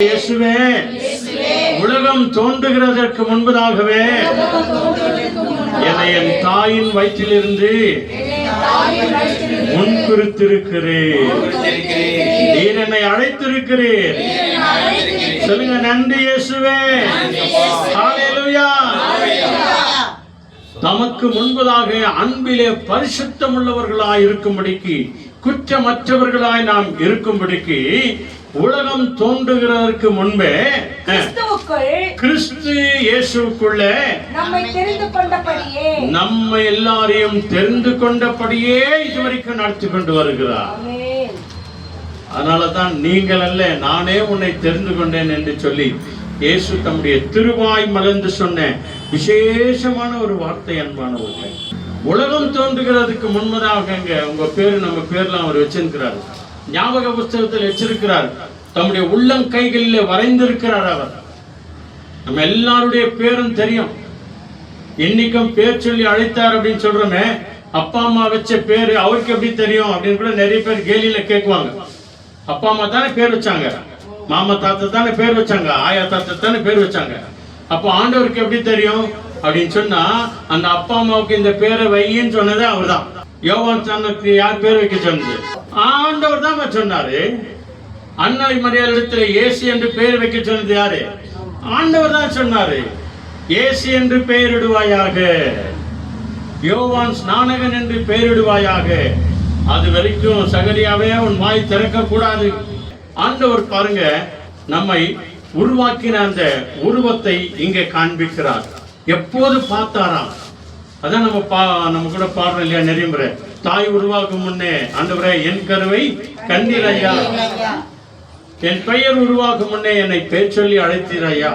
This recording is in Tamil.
இயேசுவே, உலகம் தோன்றுகிறதற்கு முன்பதாகவே என்னை என் தாயின் வயிற்றிலிருந்து முன்குறித்திருக்கிறீர். நீர் என்னை அழைத்திருக்கிறீர். சொல்லுங்க, நன்றி இயேசுவே. ஹல்லேலூயா. தமக்கு முன்பதாக அன்பிலே பரிசுத்தம் உள்ளவர்களாய் இருக்கும்படிக்கு, குற்றமற்றவர்களாய் நாம் இருக்கும்படிக்கு, உலகம் தோன்றுகிறதற்கு முன்பே கிறிஸ்து இயேசுவுக்குள்ளே நம்மை எல்லாரையும் தெரிந்து கொண்டபடியே இதுவரைக்கும் நடத்தி கொண்டு வருகிறார். அதனாலதான் நீங்கள் அல்ல, நானே உன்னை தெரிந்து கொண்டேன் என்று சொல்லி இயேசு தம்முடைய திருவாய் மலர்ந்து சொன்ன விசேஷமான ஒரு வார்த்தை. அன்பானவர்களே, உலகம் தோன்றுகிறதுக்கு முன்பதாக உங்க பேரு நம்ம பேர்ல அவர் வச்சிருக்கிறார். ஞாபக புஸ்தகத்தில் வச்சிருக்கிறார். தம்முடைய உள்ளம் கைகளில் வரைந்திருக்கிறார். அவர் நம்ம எல்லாருடைய பேரும் தெரியும். இன்னைக்கும் பேர் சொல்லி அழைத்தார் அப்படின்னு சொல்றோமே, அப்பா அம்மா வச்ச பேரு அவருக்கு எப்படி தெரியும் அப்படின்னு கூட நிறைய பேர் கேலியில கேட்குவாங்க. அப்பா அம்மா தானே பேர் வச்சாங்க, மாமா தாத்தா தானே பேர் வச்சாங்க, ஆயா தாத்தா தானே பேர் வச்சாங்க. அப்போ ஆண்டவருக்கு எப்படி தெரியும் அப்படின்னு சொன்னா, அந்த அப்பா அம்மாவுக்கு இந்த பேரை வையின்னு சொன்னதே அவர் தான். யோவான் சாணக்கு யார் பேர் வைக்க சொன்னது? ஆண்டவர் தான் சொன்னாரு. அன்னை மரியாள் இடத்துல இயேசு என்று பெயர் வைக்க சொன்னது யாரு? ஆண்டவர் தான் சொன்னாரு. இயேசு என்று பெயரிடுவாயாக, யோவான் ஸ்நானகன் என்று பெயரிடுவாயாக. அது வரைக்கும் சகரியாவே உன் வாய் திறக்க கூடாது. ஆண்டவர் பாருங்க, நம்மை உருவாக்கின அந்த உருவத்தை இங்கே காண்பிக்கிறார். எப்போது பார்த்தாராம்? அதான் நம்ம கூட பாடுறோம் இல்லையா நிறைய முறை. தாய் உருவாக்கும் முன்னே ஆண்டவரே என் கருவை கண்டீர் ஐயா, என் பெயர் உருவாக்கும் முன்னே என்னை பேர் சொல்லி அழைத்தீர் ஐயா.